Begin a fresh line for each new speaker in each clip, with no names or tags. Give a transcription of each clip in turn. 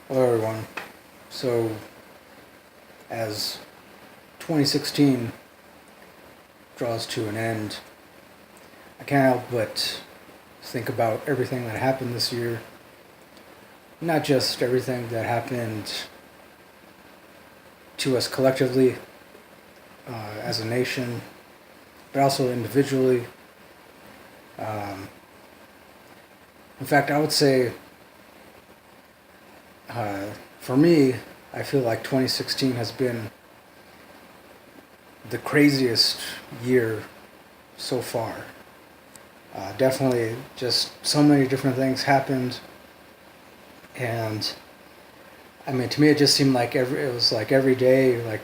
Hello, everyone. So, as 2016 draws to an end, I can't help but think about everything that happened this year. Not just everything that happened to us collectively as a nation, but also individually. Um, in fact, I would say for me, I feel like 2016 has been the craziest year so far. Definitely, just so many different things happened, and I mean, to me, it just seemed like it was like every day, like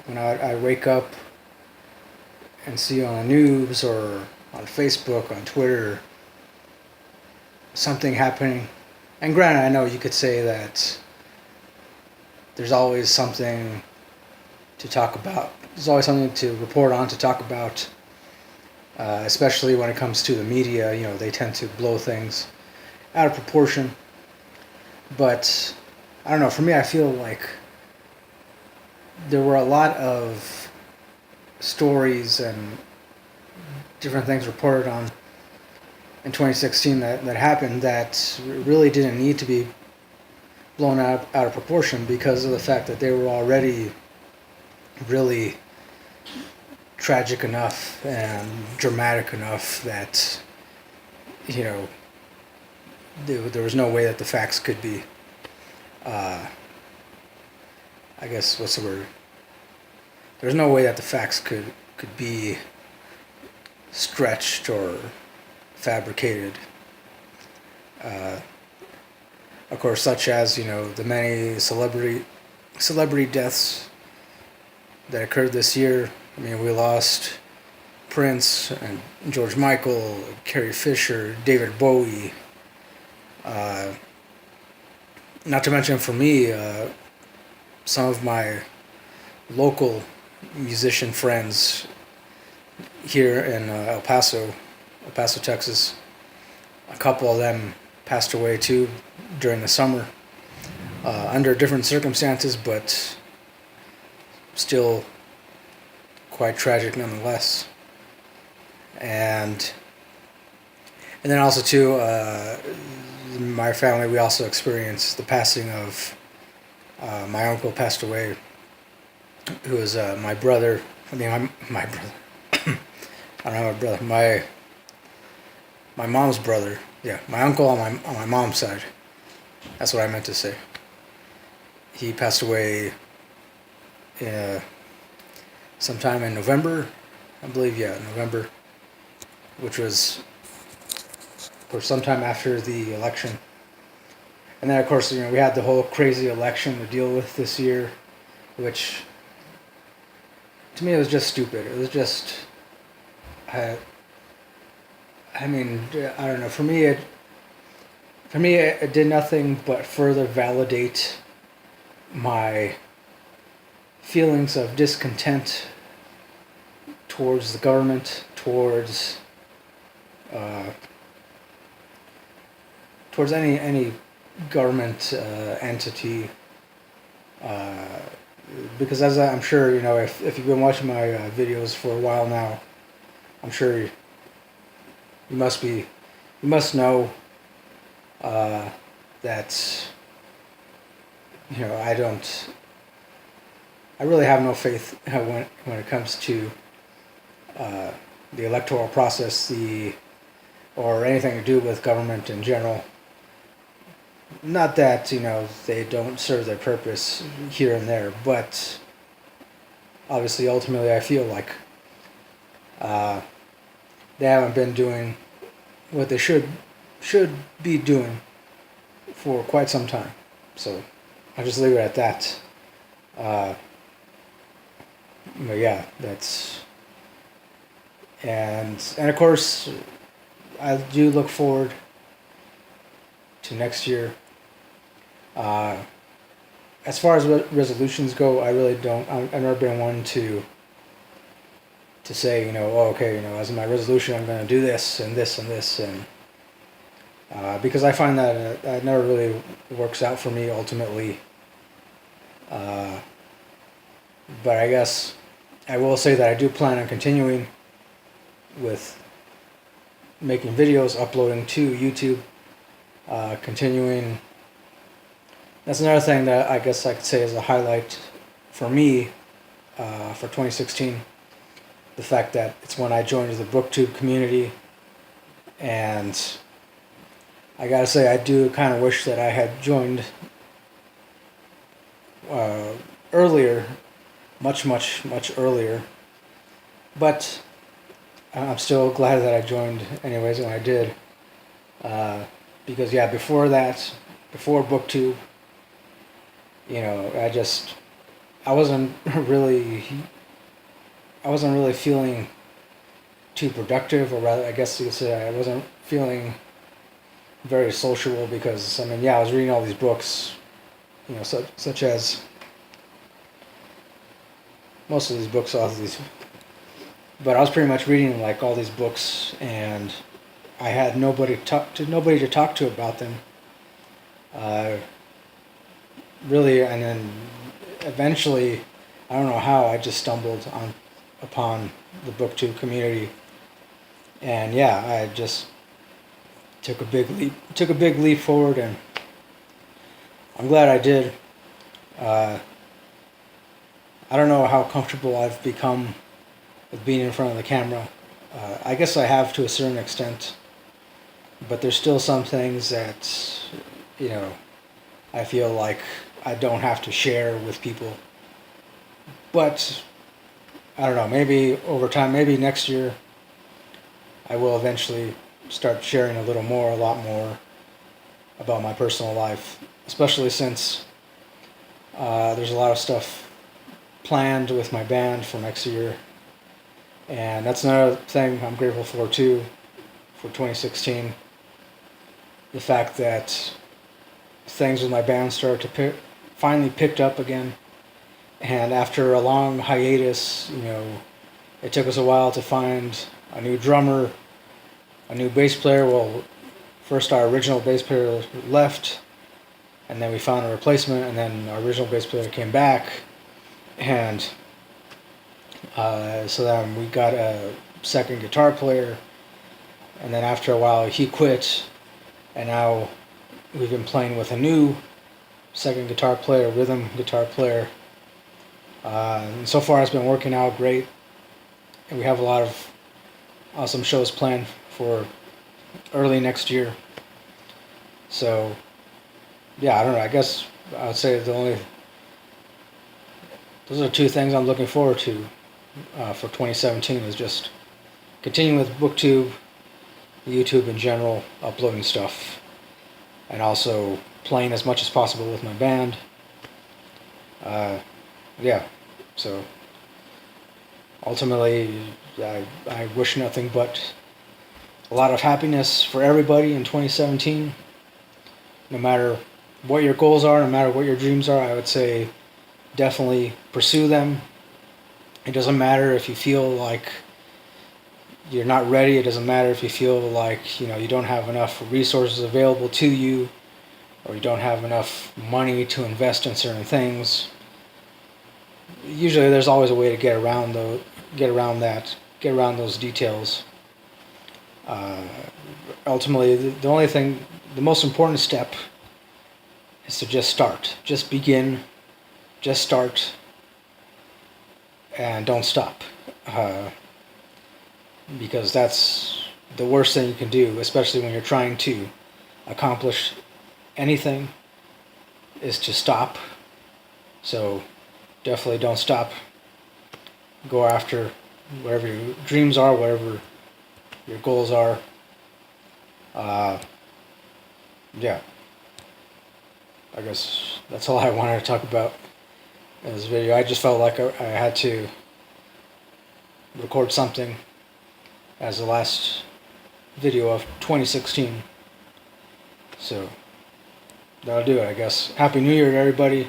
when I wake up and see on the news or on Facebook, on Twitter, something happening. And granted, I know you could say that there's always something to talk about. There's always something to report on, to talk about, especially when it comes to the media. You know, they tend to blow things out of proportion. But I don't know, for me, I feel like there were a lot of stories and different things reported on in 2016 that happened that really didn't need to be blown out of proportion because of the fact that they were already really tragic enough and dramatic enough that, you know, there was no way that the facts could be, I guess, what's the word? There's no way that the facts could be stretched or fabricated. Of course, such as, you know, the many celebrity deaths that occurred this year. I mean, we lost Prince and George Michael, Carrie Fisher, David Bowie. Not to mention, for me, some of my local musician friends here in El Paso, Texas. A couple of them passed away too during the summer, under different circumstances, but still quite tragic nonetheless. And then also too, my family, we also experienced the passing of my uncle passed away, who was my brother. I mean, my brother. I don't have a brother. My mom's brother. Yeah, my uncle on my mom's side. That's what I meant to say. He passed away sometime in November, I believe. Yeah, November, which was for sometime after the election. And then, of course, you know, we had the whole crazy election to deal with this year, which to me it was just stupid. It was just, I mean, I don't know. For me, it did nothing but further validate my feelings of discontent towards the government, towards any government entity. Because as I'm sure, you know, if you've been watching my videos for a while now, I'm sure you must know that, you know, I really have no faith when it comes to the electoral process, or anything to do with government in general. Not that, you know, they don't serve their purpose here and there, but obviously, ultimately, I feel like they haven't been doing what they should be doing for quite some time. So I'll just leave it at that. But yeah, that's and of course, I do look forward to next year. As far as resolutions go, I really don't. I've never been one to say, you know, oh, okay, you know, as my resolution, I'm going to do this and this and this, and because I find that it never really works out for me ultimately. But I guess I will say that I do plan on continuing with making videos, uploading to YouTube, continuing. That's another thing that I guess I could say is a highlight for me for 2016. The fact that it's when I joined the BookTube community, and I gotta say I do kind of wish that I had joined earlier, much earlier, but I'm still glad that I joined anyways when I did, because yeah, before that, before BookTube, I wasn't really feeling too productive, or rather, I guess you could say I wasn't feeling very sociable, because I mean, yeah, I was reading all these books, such as most of these books, all of these, but I was pretty much reading like all these books, and I had nobody to talk to about them, really, and then eventually, I don't know how, I just stumbled upon the BookTube community, and yeah, I just took a big leap forward, and I'm glad I did. I don't know how comfortable I've become with being in front of the camera. I guess I have to a certain extent, but there's still some things that, I feel like I don't have to share with people. But I don't know, maybe over time, maybe next year, I will eventually start sharing a lot more about my personal life, especially since there's a lot of stuff planned with my band for next year, and that's another thing I'm grateful for too, for 2016. The fact that things with my band started to finally picked up again, and after a long hiatus, it took us a while to find a new drummer, a new bass player. Well, first our original bass player left, and then we found a replacement, and then our original bass player came back, and so then we got a second guitar player, and then after a while he quit, and now we've been playing with a new second guitar player, rhythm guitar player, and so far it's been working out great, and we have a lot of awesome shows planned for early next year. So yeah, I don't know, I guess I would say those are two things I'm looking forward to for 2017, is just continuing with BookTube, YouTube in general, uploading stuff, and also playing as much as possible with my band. Yeah, so ultimately I wish nothing but a lot of happiness for everybody in 2017. No matter what your goals are, no matter what your dreams are, I would say definitely pursue them. It doesn't matter if you feel like you're not ready. It doesn't matter if you feel like you don't have enough resources available to you, or you don't have enough money to invest in certain things. Usually there's always a way to get around those details. Ultimately, the most important step is to just start. Just begin, just start, and don't stop. Because that's the worst thing you can do, especially when you're trying to accomplish anything, is to stop. So definitely don't stop. Go after whatever your dreams are, whatever your goals are. Yeah. I guess that's all I wanted to talk about in this video. I just felt like I had to record something as the last video of 2016. So that'll do it, I guess. Happy New Year to everybody.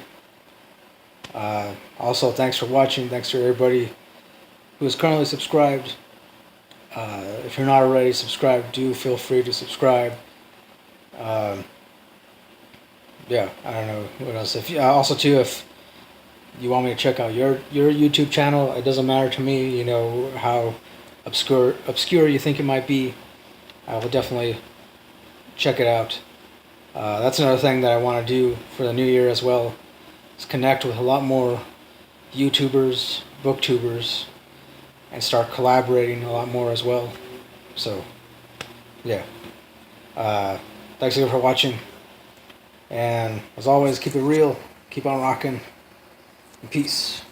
Also, thanks for watching. Thanks to everybody who is currently subscribed. If you're not already subscribed, do feel free to subscribe. Um, yeah, I don't know what else. If also too, if you want me to check out your YouTube channel, it doesn't matter to me. You know how obscure you think it might be. I will definitely check it out. That's another thing that I want to do for the new year as well. Is connect with a lot more YouTubers, booktubers, and start collaborating a lot more as well. So, yeah. Thanks again for watching. And as always, keep it real, keep on rocking, and peace.